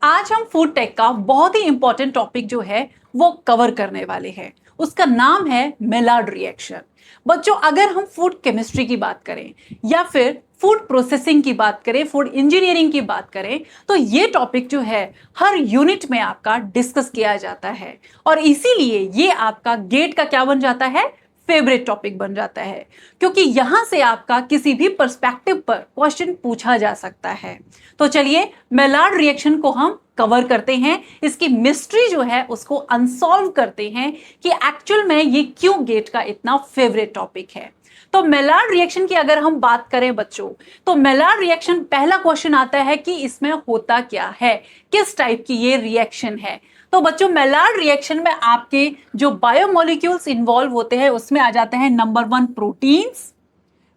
आज हम food take का बहुत ही इंपॉर्टेंट टॉपिक जो है वो कवर करने वाले हैं। उसका नाम है मेलार्ड रिएक्शन। बच्चों, अगर हम फूड केमिस्ट्री की बात करें या फिर फूड प्रोसेसिंग की बात करें, फूड इंजीनियरिंग की बात करें, तो ये टॉपिक जो है हर यूनिट में आपका डिस्कस किया जाता है और इसीलिए ये आपका गेट का क्या बन जाता है, फेवरेट टॉपिक बन जाता है, क्योंकि यहां से आपका किसी भी पर्सपेक्टिव पर क्वेश्चन पूछा जा सकता है। तो चलिए मेलार्ड रिएक्शन को हम कवर करते हैं, इसकी मिस्ट्री जो है उसको अनसॉल्व करते हैं कि एक्चुअल में ये क्यों गेट का इतना फेवरेट टॉपिक है। तो मेलार्ड रिएक्शन की अगर हम बात करें बच्चों, तो मेलार्ड रिएक्शन पहला क्वेश्चन आता है कि इसमें होता क्या है, किस टाइप की ये रिएक्शन है। तो बच्चों, मेलार्ड रिएक्शन में आपके जो बायोमोलिक्यूल्स इन्वॉल्व होते हैं उसमें आ जाते हैं नंबर 1 प्रोटीन्स,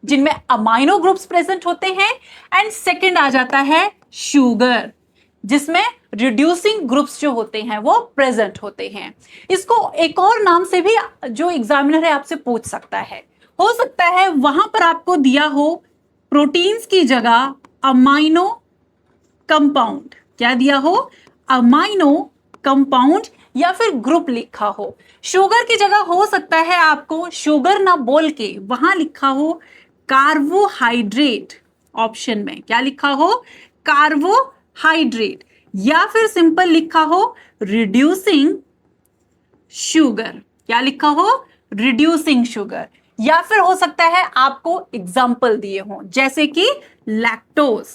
जिनमें अमाइनो ग्रुप्स प्रेजेंट होते हैं, एंड सेकंड आ जाता है शुगर, जिसमें रिड्यूसिंग ग्रुप्स जो होते हैं वो प्रेजेंट होते हैं। इसको एक और नाम से भी जो एग्जामिनर है आपसे पूछ सकता है, हो सकता है वहां पर आपको दिया हो प्रोटीन्स की जगह अमाइनो कंपाउंड, क्या दिया हो, अमाइनो कंपाउंड, या फिर ग्रुप लिखा हो। शुगर की जगह हो सकता है आपको शुगर ना बोल के वहां लिखा हो कार्बोहाइड्रेट, ऑप्शन में क्या लिखा हो, कार्बोहाइड्रेट, या फिर सिंपल लिखा हो रिड्यूसिंग शुगर, क्या लिखा हो, रिड्यूसिंग शुगर, या फिर हो सकता है आपको एग्जाम्पल दिए हो जैसे कि लैक्टोज,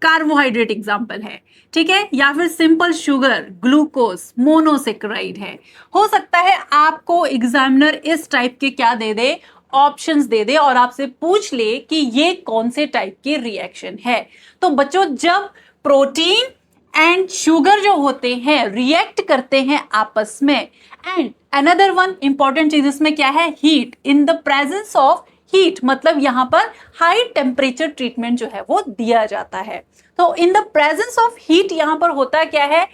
कार्बोहाइड्रेट एग्जाम्पल है, ठीक है, या फिर सिंपल शुगर, ग्लूकोज, मोनोसेक्राइड है। हो सकता है आपको एग्जामिनर इस टाइप के क्या दे दे, ऑप्शंस दे दे और आपसे पूछ ले कि ये कौन से टाइप की रिएक्शन है। तो बच्चों, जब प्रोटीन एंड शुगर जो होते हैं रिएक्ट करते हैं आपस में, एंड अनदर वन इंपॉर्टेंट चीज इसमें क्या है, heat, in the presence of heat, मतलब यहां पर हाई टेम्परेचर ट्रीटमेंट जो है वो दिया जाता है। तो in the presence of heat यहां पर होता क्या है,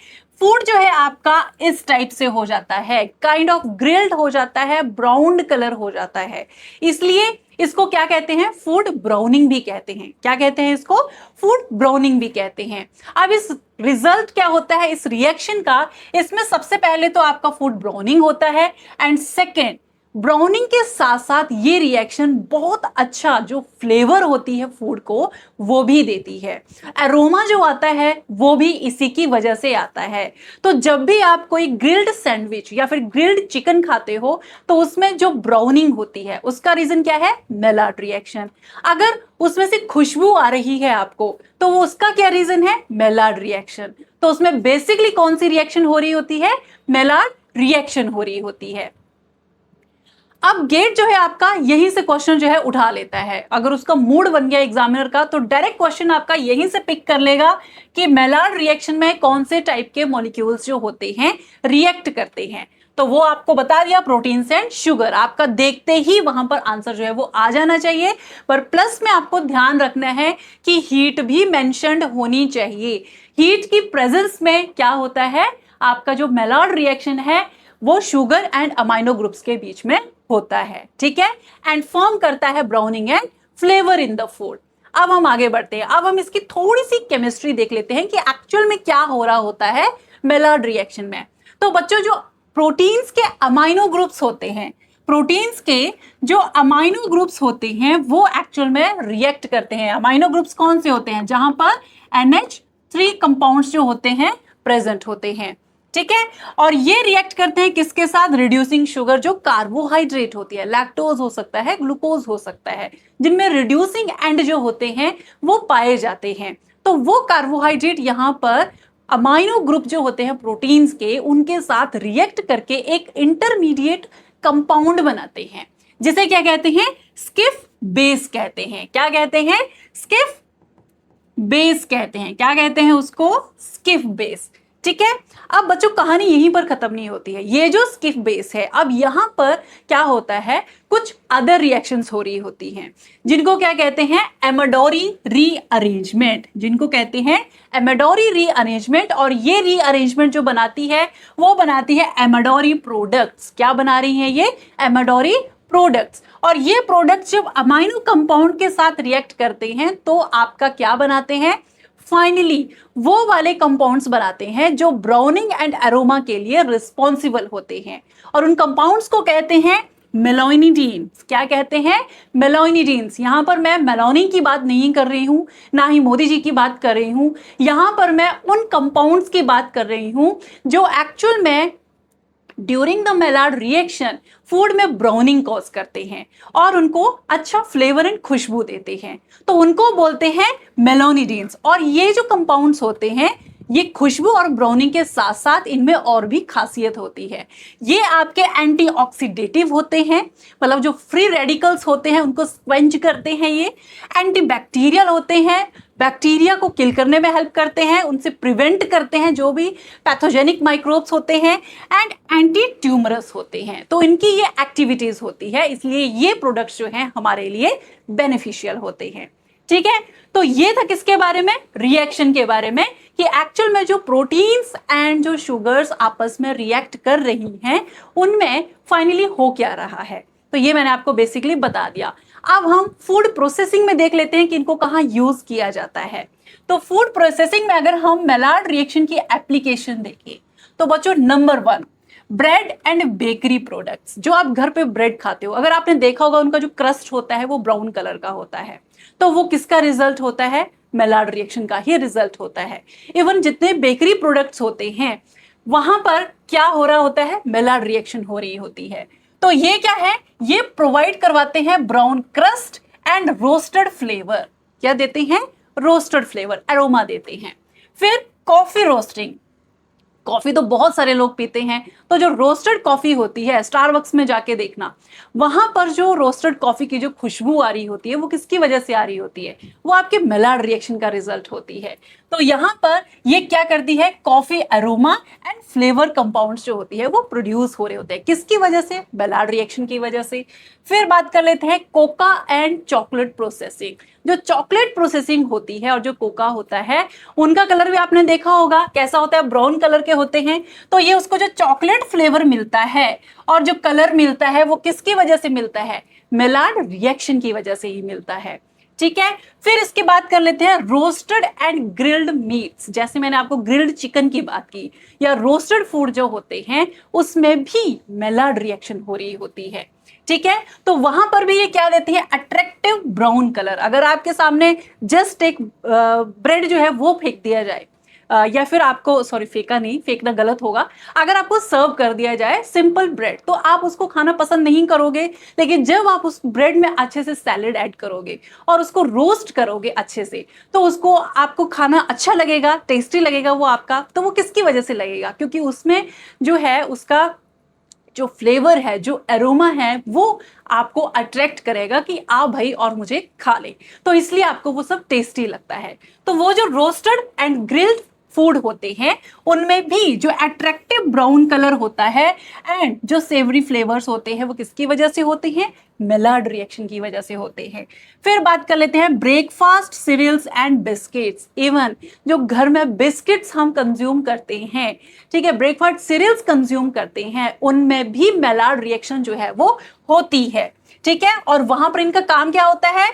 फूड जो है आपका इस टाइप से हो जाता है, काइंड ऑफ ग्रिल्ड हो जाता है, ब्राउन कलर हो जाता है, इसलिए इसको क्या कहते हैं, फूड ब्राउनिंग भी कहते हैं। क्या कहते हैं इसको, फूड ब्राउनिंग भी कहते हैं। अब इस रिजल्ट क्या होता है इस रिएक्शन का, इसमें सबसे पहले तो आपका फूड ब्राउनिंग होता है, एंड सेकेंड ब्राउनिंग के साथ साथ ये रिएक्शन बहुत अच्छा जो फ्लेवर होती है फूड को वो भी देती है, एरोमा जो आता है वो भी इसी की वजह से आता है। तो जब भी आप कोई ग्रिल्ड सैंडविच या फिर ग्रिल्ड चिकन खाते हो तो उसमें जो ब्राउनिंग होती है उसका रीजन क्या है, मेलार्ड रिएक्शन। अगर उसमें से खुशबू आ रही है आपको तो वो उसका क्या रीजन है, मेलार्ड रिएक्शन। तो उसमें बेसिकली कौन सी रिएक्शन हो रही होती है, मेलार्ड रिएक्शन हो रही होती है। अब गेट जो है आपका यहीं से क्वेश्चन जो है उठा लेता है, अगर उसका मूड बन गया एग्जामिनर का तो डायरेक्ट क्वेश्चन आपका यहीं से पिक कर लेगा कि मेलार्ड रिएक्शन में कौन से टाइप के मॉलिक्यूल्स जो होते हैं रिएक्ट करते हैं। तो वो आपको बता दिया प्रोटीन्स एंड शुगर, आपका देखते ही वहां पर आंसर जो है वो आ जाना चाहिए। पर प्लस में आपको ध्यान रखना है कि हीट भी मेंशन्ड होनी चाहिए। हीट की प्रेजेंस में क्या होता है, आपका जो मेलार्ड रिएक्शन है वो शुगर एंड अमाइनो ग्रुप्स के बीच में होता है, ठीक है, एंड फॉर्म करता है browning and flavour in the food. अब हम आगे बढ़ते हैं, अब हम इसकी थोड़ी सी केमिस्ट्री देख लेते हैं कि एक्चुअल में क्या हो रहा होता है मेलार्ड रिएक्शन में। तो बच्चों, जो प्रोटीन्स के अमाइनो ग्रुप्स होते हैं, प्रोटीन्स के जो अमाइनो ग्रुप्स होते हैं वो एक्चुअल में रिएक्ट करते हैं। अमाइनो ग्रुप्स कौन से होते हैं, जहां पर NH3 कंपाउंड्स जो होते हैं प्रेजेंट होते हैं, ठीक है, और ये रिएक्ट करते हैं किसके साथ, रिड्यूसिंग शुगर जो कार्बोहाइड्रेट होती है, लैक्टोज हो सकता है, ग्लूकोज हो सकता है, जिनमें रिड्यूसिंग एंड जो होते हैं वो पाए जाते हैं। तो वो कार्बोहाइड्रेट यहां पर अमाइनो ग्रुप जो होते हैं प्रोटीन्स के, उनके साथ रिएक्ट करके एक इंटरमीडिएट कंपाउंड बनाते हैं, जिसे क्या कहते हैं, स्किफ बेस कहते हैं। क्या कहते हैं, स्किफ बेस कहते हैं। क्या कहते हैं उसको, स्किफ बेस, ठीक है। अब बच्चों, कहानी यहीं पर खत्म नहीं होती है, ये जो स्किफ बेस है अब यहां पर क्या होता है, कुछ अदर रिएक्शंस हो रही होती हैं, जिनको क्या कहते हैं, एमाडोरी रीअरेंजमेंट, जिनको कहते हैं एमाडोरी रीअरेंजमेंट। और ये रीअरेंजमेंट जो बनाती है वो बनाती है एमाडोरी प्रोडक्ट्स। क्या बना रही है ये, एमाडोरी प्रोडक्ट्स। और ये प्रोडक्ट्स जब अमाइनो कंपाउंड के साथ रिएक्ट करते हैं तो आपका क्या बनाते हैं, फाइनली वो वाले कंपाउंड्स बनाते हैं जो ब्राउनिंग एंड एरोमा के लिए रिस्पॉन्सिबल होते हैं, और उन कंपाउंड्स को कहते हैं मेलोनिडीन्स। क्या कहते हैं? मेलोनिडीन्स। यहां पर मैं मेलानिन की बात नहीं कर रही हूं, ना ही मोदी जी की बात कर रही हूं, यहां पर मैं उन कंपाउंड्स की बात कर रही हूं जो एक्चुअल में during the Maillard reaction food में ब्राउनिंग कॉज करते हैं और उनको अच्छा फ्लेवर एंड खुशबू देते हैं, तो उनको बोलते हैं मेलोनिडीन्स। और ये जो कंपाउंड्स होते हैं ये खुशबू और ब्राउनिंग के साथ साथ इनमें और भी खासियत होती है। ये आपके एंटीऑक्सीडेटिव होते हैं, मतलब जो फ्री रेडिकल्स होते हैं उनको स्क्वेंच करते हैं। ये एंटीबैक्टीरियल होते हैं, बैक्टीरिया को किल करने में हेल्प करते हैं, उनसे प्रिवेंट करते हैं जो भी पैथोजेनिक माइक्रोब्स होते हैं, एंड एंटी ट्यूमरस होते हैं। तो इनकी ये एक्टिविटीज होती है, इसलिए ये प्रोडक्ट्स जो हैं हमारे लिए बेनिफिशियल होते हैं। ठीक है, तो ये था किसके बारे में? रिएक्शन के बारे में, कि एक्चुअल में जो प्रोटीन्स एंड जो शुगर्स आपस में रिएक्ट कर रही हैं उनमें फाइनली हो क्या रहा है। तो ये मैंने आपको बेसिकली बता दिया। अब हम फूड प्रोसेसिंग में देख लेते हैं कि इनको कहाँ यूज किया जाता है। तो फूड प्रोसेसिंग में अगर हम मेलार्ड रिएक्शन की एप्लीकेशन देखें तो बच्चों, number 1 bread and bakery products. जो आप घर पे ब्रेड खाते हो, अगर आपने देखा होगा उनका जो क्रस्ट होता है वो ब्राउन कलर का होता है, तो वो किसका रिजल्ट होता है? मेलार्ड रिएक्शन का ही रिजल्ट होता है। इवन जितने बेकरी प्रोडक्ट्स होते हैं वहां पर क्या हो रहा होता है? मेलार्ड रिएक्शन हो रही होती है। तो ये क्या है? ये प्रोवाइड करवाते हैं brown crust and roasted flavour. क्या देते हैं? रोस्टेड फ्लेवर, एरोमा देते हैं। फिर कॉफी रोस्टिंग। कॉफी तो बहुत सारे लोग पीते हैं, तो जो रोस्टेड कॉफी होती है, स्टारबक्स में जाके देखना, वहां पर जो रोस्टेड कॉफी की जो खुशबू आ रही होती है वो किसकी वजह से आ रही होती है? वो आपके मेलार्ड रिएक्शन का रिजल्ट होती है। तो यहां पर ये क्या करती है? Coffee aroma and flavour compounds जो होती है वो प्रोड्यूस हो रहे होते हैं, किसकी वजह से? मेलार्ड रिएक्शन की वजह से। फिर बात कर लेते हैं कोका एंड चॉकलेट प्रोसेसिंग। जो चॉकलेट प्रोसेसिंग होती है और जो कोका होता है, उनका कलर भी आपने देखा होगा कैसा होता है? ब्राउन कलर के होते हैं। तो ये उसको जो चॉकलेट फ्लेवर मिलता है और जो कलर मिलता है वो किसकी वजह से मिलता है? मेलार्ड रिएक्शन की वजह से ही मिलता है। ठीक है, फिर इसके बात कर लेते हैं रोस्टेड एंड ग्रिल्ड मीट्स। जैसे मैंने आपको ग्रिल्ड चिकन की बात की, या रोस्टेड फूड जो होते हैं उसमें भी मेलार्ड रिएक्शन हो रही होती है। ठीक है, तो वहां पर भी ये क्या देती है? Attractive brown colour. अगर आपके सामने जस्ट एक ब्रेड जो है वो फेंक दिया जाए, या फिर आपको, सॉरी फेंका नहीं, फेंकना गलत होगा, अगर आपको सर्व कर दिया जाए सिंपल ब्रेड, तो आप उसको खाना पसंद नहीं करोगे। लेकिन जब आप उस ब्रेड में अच्छे से सैलेड ऐड करोगे और उसको रोस्ट करोगे अच्छे से, तो उसको आपको खाना अच्छा लगेगा, टेस्टी लगेगा वो आपका। तो वो किसकी वजह से लगेगा? क्योंकि उसमें जो है उसका जो फ्लेवर है, जो एरोमा है, वो आपको अट्रैक्ट करेगा कि आ भाई और मुझे खा ले, तो इसलिए आपको वो सब टेस्टी लगता है। तो वो जो रोस्टेड एंड ग्रिल्ड फूड होते हैं उनमें भी जो अट्रैक्टिव ब्राउन कलर होता है एंड जो सेवरी फ्लेवर्स होते हैं वो किसकी वजह से होते हैं? मेलार्ड रिएक्शन की वजह से होते हैं। फिर बात कर लेते हैं breakfast cereals and biscuits. Even जो घर में बिस्किट्स हम कंज्यूम करते हैं, ठीक है, ब्रेकफास्ट सीरियल्स कंज्यूम करते हैं, उनमें भी मेलार्ड रिएक्शन जो है वो होती है। ठीक है, और वहां पर इनका काम क्या होता है?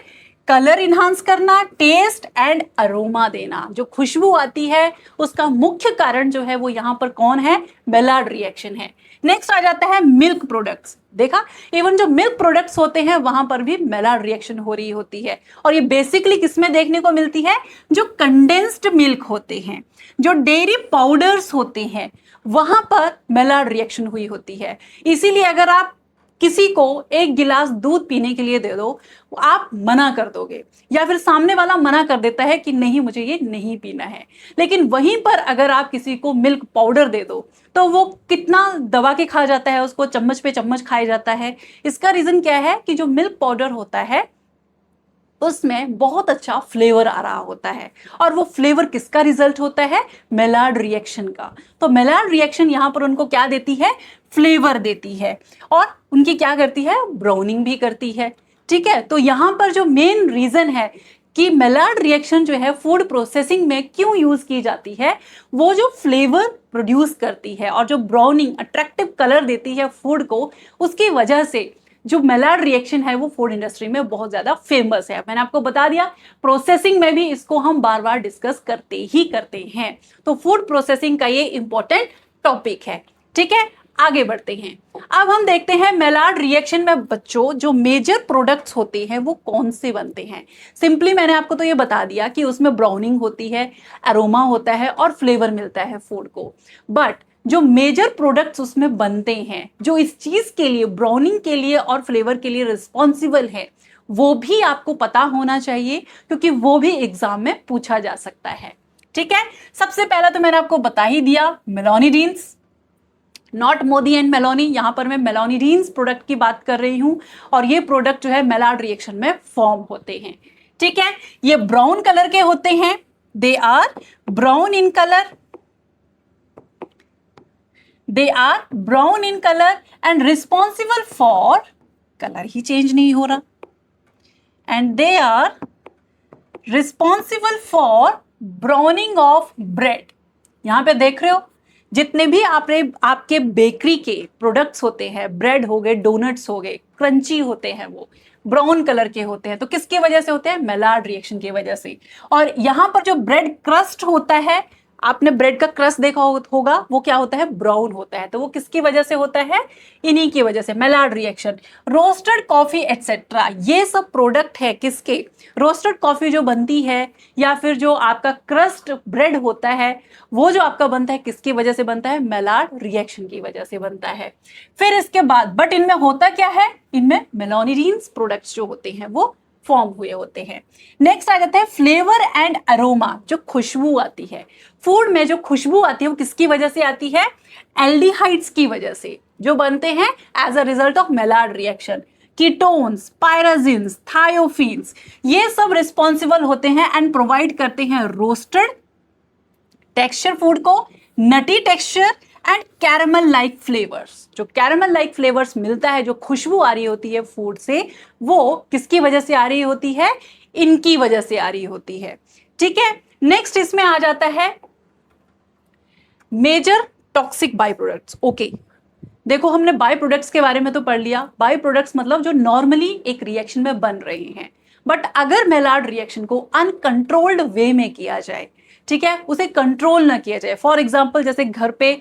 कलर इन्हांस करना, टेस्ट एंड अरोमा देना। जो खुशबू आती है उसका मुख्य कारण जो है वो यहाँ पर कौन है? मेलार्ड रिएक्शन है। नेक्स्ट आ जाता है मिल्क प्रोडक्ट्स। देखा, इवन जो मिल्क प्रोडक्ट्स होते हैं वहां पर भी मेलार्ड रिएक्शन हो रही होती है। और ये बेसिकली किसमें देखने को मिलती है? जो कंडेंस्ड मिल्क होते हैं, जो डेयरी पाउडर्स होते हैं, वहां पर मेलार्ड रिएक्शन हुई होती है। इसीलिए अगर आप किसी को एक गिलास दूध पीने के लिए दे दो, आप मना कर दोगे, या फिर सामने वाला मना कर देता है कि नहीं मुझे ये नहीं पीना है। लेकिन वहीं पर अगर आप किसी को मिल्क पाउडर दे दो तो वो कितना दबा के खा जाता है, उसको चम्मच पे चम्मच खाया जाता है। इसका रीजन क्या है? कि जो मिल्क पाउडर होता है उसमें बहुत अच्छा फ्लेवर आ रहा होता है, और वो फ्लेवर किसका रिजल्ट होता है? मेलार्ड रिएक्शन का। तो मेलार्ड रिएक्शन यहाँ पर उनको क्या देती है? फ्लेवर देती है, और उनकी क्या करती है? ब्राउनिंग भी करती है। ठीक है, तो यहाँ पर जो मेन रीजन है कि मेलार्ड रिएक्शन जो है फूड प्रोसेसिंग में क्यों यूज की जाती है, वो जो फ्लेवर प्रोड्यूस करती है और जो ब्राउनिंग, अट्रैक्टिव कलर देती है फूड को, उसकी वजह से जो मेलार्ड रिएक्शन है वो फूड इंडस्ट्री में बहुत ज्यादा फेमस है। मैंने आपको बता दिया प्रोसेसिंग में भी इसको हम बार बार डिस्कस करते ही करते हैं, तो फूड प्रोसेसिंग का ये इंपॉर्टेंट टॉपिक है। ठीक है, आगे बढ़ते हैं। अब हम देखते हैं मेलार्ड रिएक्शन में बच्चों जो मेजर प्रोडक्ट्स होते हैं वो कौन से बनते हैं। सिंपली मैंने आपको तो ये बता दिया कि उसमें ब्राउनिंग होती है, अरोमा होता है और फ्लेवर मिलता है फूड को, बट जो मेजर प्रोडक्ट्स उसमें बनते हैं, जो इस चीज के लिए, ब्राउनिंग के लिए और फ्लेवर के लिए रिस्पॉन्सिबल है, वो भी आपको पता होना चाहिए, क्योंकि वो भी एग्जाम में पूछा जा सकता है। ठीक है, सबसे पहला तो मैंने आपको बता ही दिया, मेलोनिडीन्स, नॉट मोदी एंड मेलोनी, यहां पर मैं मेलोनिडीन्स प्रोडक्ट की बात कर रही हूं, और ये प्रोडक्ट जो है मेलार्ड रिएक्शन में फॉर्म होते हैं। ठीक है, ये ब्राउन कलर के होते हैं, they are brown in colour, they are brown in colour and responsible for, colour ही चेंज नहीं हो रहा, and they are responsible for browning of bread. यहां पे देख रहे हो जितने भी आपके बेकरी के प्रोडक्ट्स होते हैं, ब्रेड हो गए, डोनट्स हो गए, क्रंची होते हैं, वो ब्राउन कलर के होते हैं। तो किसकी वजह से होते हैं? मेलार्ड रिएक्शन की वजह से। और यहां पर जो ब्रेड क्रस्ट होता है, आपने ब्रेड का क्रस्ट देखा होगा, वो क्या होता है? ब्राउन होता है। तो वो किसकी वजह से होता है? इन्हीं की वजह से, Maillard reaction. Roasted coffee etcetera, ये सब प्रोडक्ट है किसके? रोस्टेड कॉफी जो बनती है, या फिर जो आपका क्रस्ट ब्रेड होता है, वो जो आपका बनता है किसकी वजह से बनता है? मेलार्ड रिएक्शन की वजह से बनता है। फिर इसके बाद, बट इनमें होता क्या है? इनमें मेलोनिडीन्स प्रोडक्ट्स जो होते हैं वो फॉर्म हुए होते हैं। नेक्स्ट आ जाता है फ्लेवर एंड अरोमा, जो खुशबू आती है फूड में, जो खुशबू आती है वो किसकी वजह से आती है? एल्डिहाइड्स की वजह से, जो बनते हैं as a result of Maillard reaction. Ketones, pyrazines, thiophenes, ये सब रिस्पॉन्सिबल होते हैं एंड प्रोवाइड करते हैं रोस्टेड टेक्सचर फूड को, nutty texture and caramel like flavours. जो कैरमल लाइक फ्लेवर्स मिलता है, जो खुशबू आ रही होती है फूड से, वो किसकी वजह से आ रही होती है? इनकी वजह से आ रही होती है। ठीक है, नेक्स्ट इसमें आ जाता है major toxic by products. Okay, देखो हमने बाई प्रोडक्ट्स के बारे में तो पढ़ लिया। बाई प्रोडक्ट्स मतलब जो नॉर्मली एक रिएक्शन में बन रहे हैं, बट अगर मेलार्ड रिएक्शन को अनकंट्रोल्ड वे में किया जाए, ठीक है, उसे कंट्रोल ना किया जाए। फॉर एग्जाम्पल, जैसे घर पे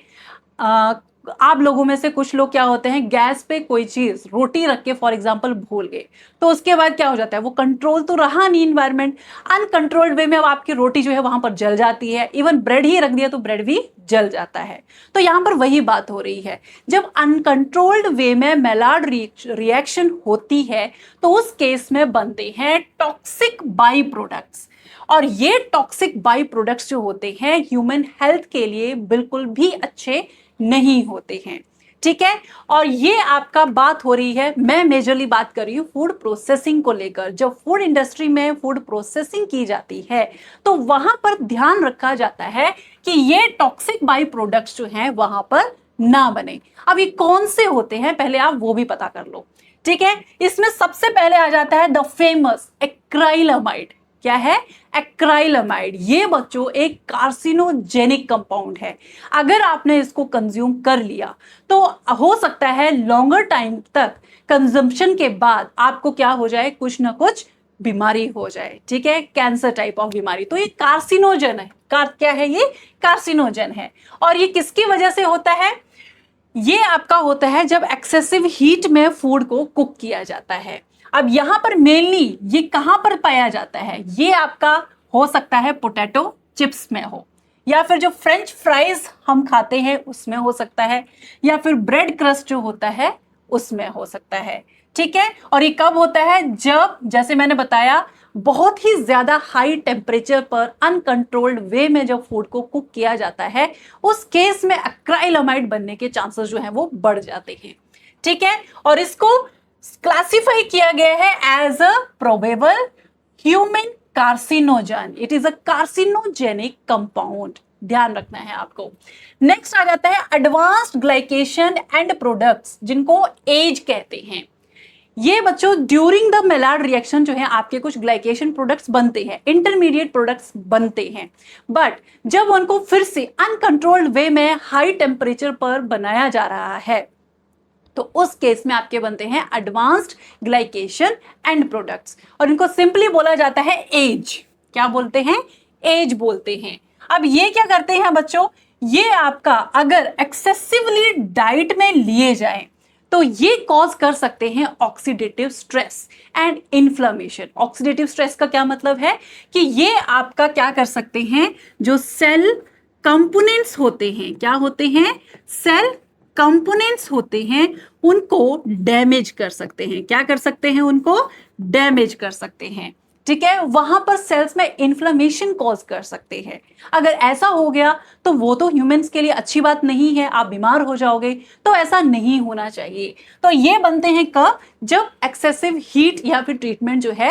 आप लोगों में से कुछ लोग क्या होते हैं, गैस पे कोई चीज, रोटी रख के फॉर एग्जाम्पल भूल गए, तो उसके बाद क्या हो जाता है? वो कंट्रोल तो रहा नहीं इन्वायरमेंट, अनकंट्रोल्ड वे में अब आपकी रोटी जो है वहां पर जल जाती है। इवन ब्रेड ही रख दिया तो ब्रेड भी जल जाता है। तो यहां पर वही बात हो रही है, जब अनकंट्रोल्ड वे में मेलार्ड रिएक्शन होती है तो उस केस में बनते हैं टॉक्सिक बाई प्रोडक्ट्स। और ये टॉक्सिक बाई प्रोडक्ट्स जो होते हैं ह्यूमन हेल्थ के लिए बिल्कुल भी अच्छे नहीं होते हैं। ठीक है, और ये आपका बात हो रही है, मैं मेजरली बात कर रही हूं फूड प्रोसेसिंग को लेकर। जब फूड इंडस्ट्री में फूड प्रोसेसिंग की जाती है तो वहां पर ध्यान रखा जाता है कि ये टॉक्सिक बाई प्रोडक्ट्स जो हैं वहां पर ना बने। अब ये कौन से होते हैं पहले आप वो भी पता कर लो। ठीक है, इसमें सबसे पहले आ जाता है द फेमस एक्राइलामाइड। क्या है? एक्राइलामाइड। ये बच्चों एक कार्सिनोजेनिक कंपाउंड है। अगर आपने इसको कंज्यूम कर लिया तो हो सकता है लॉन्गर टाइम तक कंजम्पशन के बाद आपको क्या हो जाए? कुछ ना कुछ बीमारी हो जाए। ठीक है, कैंसर टाइप ऑफ बीमारी। तो ये कार्सिनोजन है। क्या है? ये कार्सिनोजन है। और ये किसकी वजह से होता है? ये आपका होता है जब एक्सेसिव हीट में फूड को कुक किया जाता है। अब यहां पर मेनली ये कहां पर पाया जाता है? ये आपका हो सकता है पोटैटो चिप्स में हो, या फिर जो फ्रेंच फ्राइज हम खाते हैं उसमें हो सकता है, या फिर ब्रेड क्रस्ट जो होता है उसमें हो सकता है। ठीक है, और ये कब होता है? जब, जैसे मैंने बताया, बहुत ही ज्यादा हाई टेम्परेचर पर अनकंट्रोल्ड वे में जब फूड को कुक किया जाता है, उस केस में एक्राइलामाइड बनने के चांसेस जो हैं वो बढ़ जाते हैं। ठीक है, और इसको क्लासिफाई किया गया है as a probable human carcinogen. It is a carcinogenic compound, ध्यान रखना है आपको। नेक्स्ट आ जाता है एडवांस्ड ग्लाइकेशन एंड प्रोडक्ट्स, जिनको एज कहते हैं। ये बच्चों ड्यूरिंग द मेलार्ड रिएक्शन जो है आपके कुछ ग्लाइकेशन प्रोडक्ट्स बनते हैं, इंटरमीडिएट प्रोडक्ट्स बनते हैं, बट जब उनको फिर से अनकंट्रोल्ड वे में हाई टेम्परेचर पर बनाया जा रहा है तो उस केस में आपके बनते हैं एडवांस्ड ग्लाइकेशन एंड प्रोडक्ट्स, और इनको सिंपली बोला जाता है एज। क्या बोलते हैं? एज बोलते हैं। अब ये क्या करते हैं बच्चों, ये आपका अगर एक्सेसिवली डाइट में लिए जाए तो ये कॉज कर सकते हैं oxidative stress and inflammation. Oxidative stress का क्या मतलब है कि ये आपका क्या कर सकते हैं, जो सेल कंपोनेंट्स होते हैं, क्या होते हैं? सेल कंपोनेंट्स होते हैं, उनको डैमेज कर सकते हैं। क्या कर सकते हैं? उनको डैमेज कर सकते हैं। ठीक है, वहां पर सेल्स में इन्फ्लेमेशन कॉज कर सकते हैं। अगर ऐसा हो गया तो वो तो ह्यूमंस के लिए अच्छी बात नहीं है, आप बीमार हो जाओगे, तो ऐसा नहीं होना चाहिए। तो ये बनते हैं कब? जब एक्सेसिव हीट या फिर ट्रीटमेंट जो है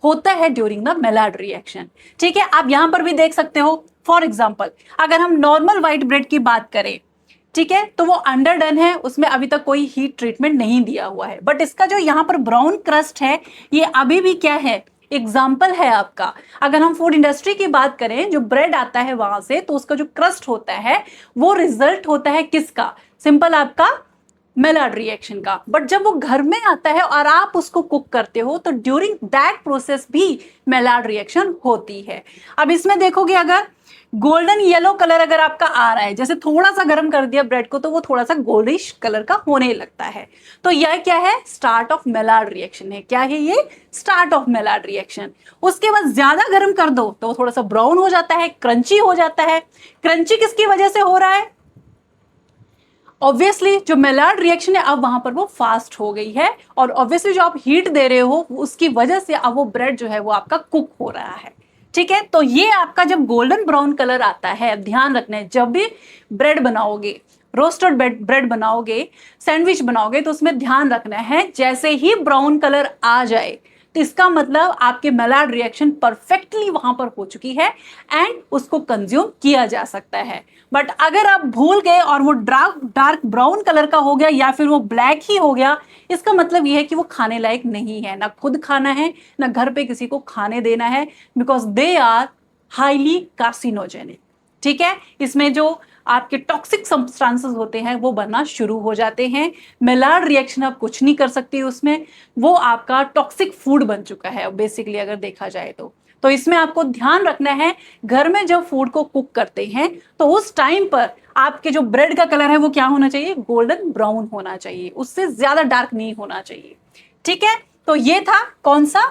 होता है ड्यूरिंग द मेलार्ड रिएक्शन। ठीक है, आप यहां पर भी देख सकते हो। फॉर एग्जाम्पल, अगर हम नॉर्मल व्हाइट ब्रेड की बात करें, ठीक है, तो वो अंडरडन है, उसमें अभी तक कोई हीट ट्रीटमेंट नहीं दिया हुआ है। बट इसका जो यहाँ पर ब्राउन क्रस्ट है, ये अभी भी क्या है? एग्जाम्पल है आपका। अगर हम फूड इंडस्ट्री की बात करें, जो ब्रेड आता है वहां से, तो उसका जो क्रस्ट होता है वो रिजल्ट होता है किसका? सिंपल, आपका मेलार्ड रिएक्शन का। बट जब वो घर में आता है और आप उसको कुक करते हो, तो ड्यूरिंग दैट प्रोसेस भी मेलार्ड रिएक्शन होती है। अब इसमें देखोगे, अगर गोल्डन येलो कलर अगर आपका आ रहा है, जैसे थोड़ा सा गर्म कर दिया ब्रेड को तो वो थोड़ा सा गोल्डिश कलर का होने लगता है, तो यह क्या है? स्टार्ट ऑफ मेलार्ड रिएक्शन है। क्या है ये? Start of Maillard reaction. उसके बाद ज्यादा गर्म कर दो तो वो थोड़ा सा ब्राउन हो जाता है, क्रंची हो जाता है। क्रंची किसकी वजह से हो रहा है? ऑब्वियसली जो मेलार्ड रिएक्शन है अब वहां पर वो फास्ट हो गई है, और ऑब्वियसली जो आप हीट दे रहे हो उसकी वजह से अब वो ब्रेड जो है वो आपका कुक हो रहा है। ठीक है, तो ये आपका जब गोल्डन ब्राउन कलर आता है, ध्यान रखना है, जब भी ब्रेड बनाओगे, रोस्टेड ब्रेड बनाओगे, सैंडविच बनाओगे, तो उसमें ध्यान रखना है जैसे ही ब्राउन कलर आ जाए तो इसका मतलब आपके मेलार्ड रिएक्शन परफेक्टली वहां पर हो चुकी है एंड उसको कंज्यूम किया जा सकता है। बट अगर आप भूल गए और वो डार्क ब्राउन कलर का हो गया या फिर वो ब्लैक ही हो गया, इसका मतलब ये है कि वो खाने लायक नहीं है, ना खुद खाना है ना घर पे किसी को खाने देना है, because they are highly carcinogenic. ठीक है, इसमें जो आपके टॉक्सिक सब्सटेंसेस होते हैं वो बनना शुरू हो जाते हैं। मेलार्ड रिएक्शन आप कुछ नहीं कर सकती उसमें, वो आपका टॉक्सिक फूड बन चुका है बेसिकली अगर देखा जाए तो इसमें आपको ध्यान रखना है, घर में जब फूड को कुक करते हैं तो उस टाइम पर आपके जो ब्रेड का कलर है वो क्या होना चाहिए? गोल्डन ब्राउन होना चाहिए, उससे ज्यादा डार्क नहीं होना चाहिए। ठीक है, तो ये था कौन सा?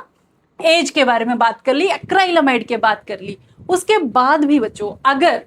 एज के बारे में बात कर ली, एक्राइलामाइड के बात कर ली। उसके बाद भी बच्चों अगर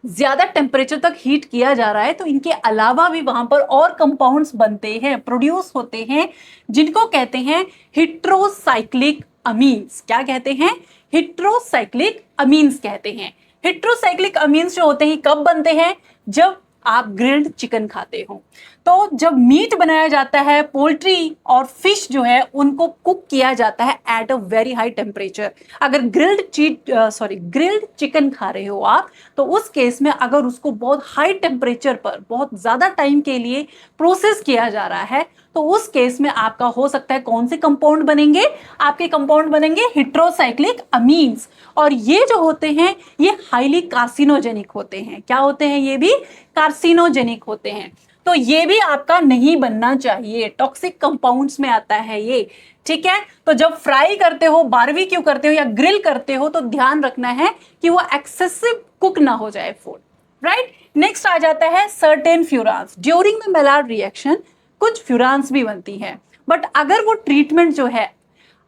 ज्यादा टेम्परेचर तक हीट किया जा रहा है तो इनके अलावा भी वहां पर और कंपाउंड्स बनते हैं, प्रोड्यूस होते हैं, जिनको कहते हैं हेट्रोसाइक्लिक अमीन्स। क्या कहते हैं? हेट्रोसाइक्लिक अमीन्स कहते हैं। हेट्रोसाइक्लिक अमीन्स जो होते हैं कब बनते हैं? जब आप ग्रिल्ड चिकन खाते हो। तो जब मीट बनाया जाता है, पोल्ट्री और फिश जो है उनको कुक किया जाता है at a very high temperature. अगर ग्रिल्ड चिकन खा रहे हो आप, तो उस केस में अगर उसको बहुत हाई टेम्परेचर पर बहुत ज्यादा टाइम के लिए प्रोसेस किया जा रहा है, तो उस केस में आपका हो सकता है कौन से कंपाउंड बनेंगे? आपके कंपाउंड बनेंगे हेट्रोसाइक्लिक अमीन्स, और ये जो होते हैं ये हाईली कार्सिनोजेनिक होते हैं। क्या होते हैं? ये भी कार्सिनोजेनिक होते हैं। तो ये भी आपका नहीं बनना चाहिए, टॉक्सिक कंपाउंड्स में आता है ये। ठीक है, तो जब फ्राई करते हो, बारबेक्यू करते हो या ग्रिल करते हो तो ध्यान रखना है कि वो एक्सेसिव कुक ना हो जाए फूड। राइट, नेक्स्ट आ जाता है certain furans. During the Maillard reaction कुछ फ्यूरांस भी बनती हैं, बट अगर वो ट्रीटमेंट जो है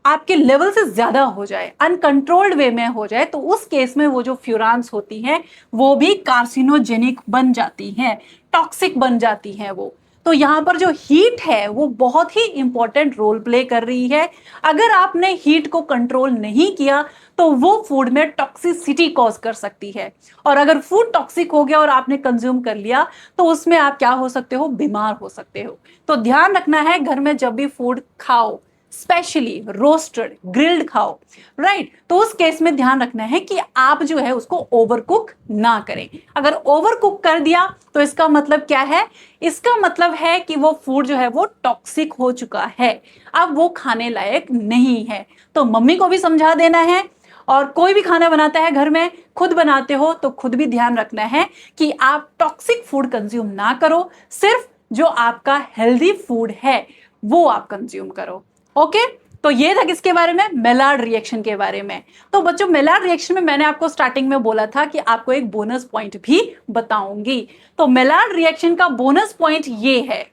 आपके लेवल से ज्यादा हो जाए, अनकंट्रोल्ड वे में हो जाए, तो उस केस में वो जो फ्यूरांस होती हैं वो भी कार्सिनोजेनिक बन जाती हैं, टॉक्सिक बन जाती हैं वो। तो यहाँ पर जो हीट है वो बहुत ही इंपॉर्टेंट रोल प्ले कर रही है। अगर आपने हीट को कंट्रोल नहीं किया तो वो फूड में टॉक्सिसिटी कॉज कर सकती है, और अगर फूड टॉक्सिक हो गया और आपने कंज्यूम कर लिया तो उसमें आप क्या हो सकते हो? बीमार हो सकते हो। तो ध्यान रखना है, घर में जब भी फूड खाओ, स्पेशली रोस्टेड ग्रिल्ड खाओ, राइट, तो उस केस में ध्यान रखना है कि आप जो है उसको ओवर कुक ना करें। अगर ओवर कुक कर दिया तो इसका मतलब क्या है? इसका मतलब है कि वो फूड जो है वो टॉक्सिक हो चुका है, अब वो खाने लायक नहीं है। तो मम्मी को भी समझा देना है, और कोई भी खाना बनाता है घर में, खुद बनाते हो तो खुद भी ध्यान रखना है कि आप टॉक्सिक फूड कंज्यूम ना करो, सिर्फ जो आपका हेल्दी फूड है वो आप कंज्यूम करो। ओके, तो ये था किसके बारे में, मेलार्ड रिएक्शन के बारे में। तो बच्चों मेलार्ड रिएक्शन में मैंने आपको स्टार्टिंग में बोला था कि आपको एक बोनस पॉइंट भी बताऊंगी। तो मेलार्ड रिएक्शन का बोनस पॉइंट ये है,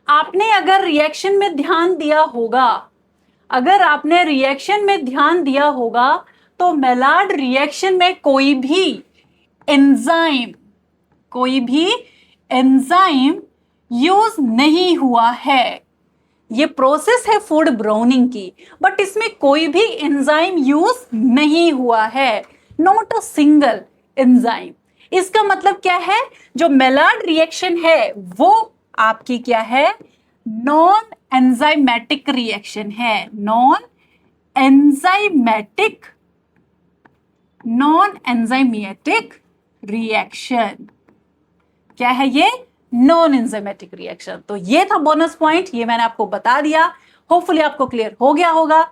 आपने अगर रिएक्शन में ध्यान दिया होगा, अगर आपने रिएक्शन में ध्यान दिया होगा तो मेलार्ड रिएक्शन में कोई भी एंजाइम यूज नहीं हुआ है। ये प्रोसेस है फूड ब्राउनिंग की, बट इसमें कोई भी एंजाइम यूज नहीं हुआ है, नॉट अ सिंगल एंजाइम। इसका मतलब क्या है, जो मेलार्ड रिएक्शन है वो आपकी क्या है, नॉन एंजाइमेटिक रिएक्शन है, नॉन एंजाइमेटिक रिएक्शन। क्या है ये, नॉन एंजाइमेटिक रिएक्शन। तो ये था बोनस पॉइंट, ये मैंने आपको बता दिया। होपफुली आपको क्लियर हो गया होगा।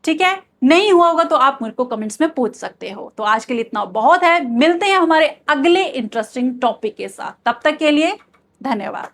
ठीक है, नहीं हुआ होगा तो आप मेरे को कमेंट्स में पूछ सकते हो। तो आज के लिए इतना बहुत है, मिलते हैं हमारे अगले इंटरेस्टिंग टॉपिक के साथ, तब तक के लिए धन्यवाद।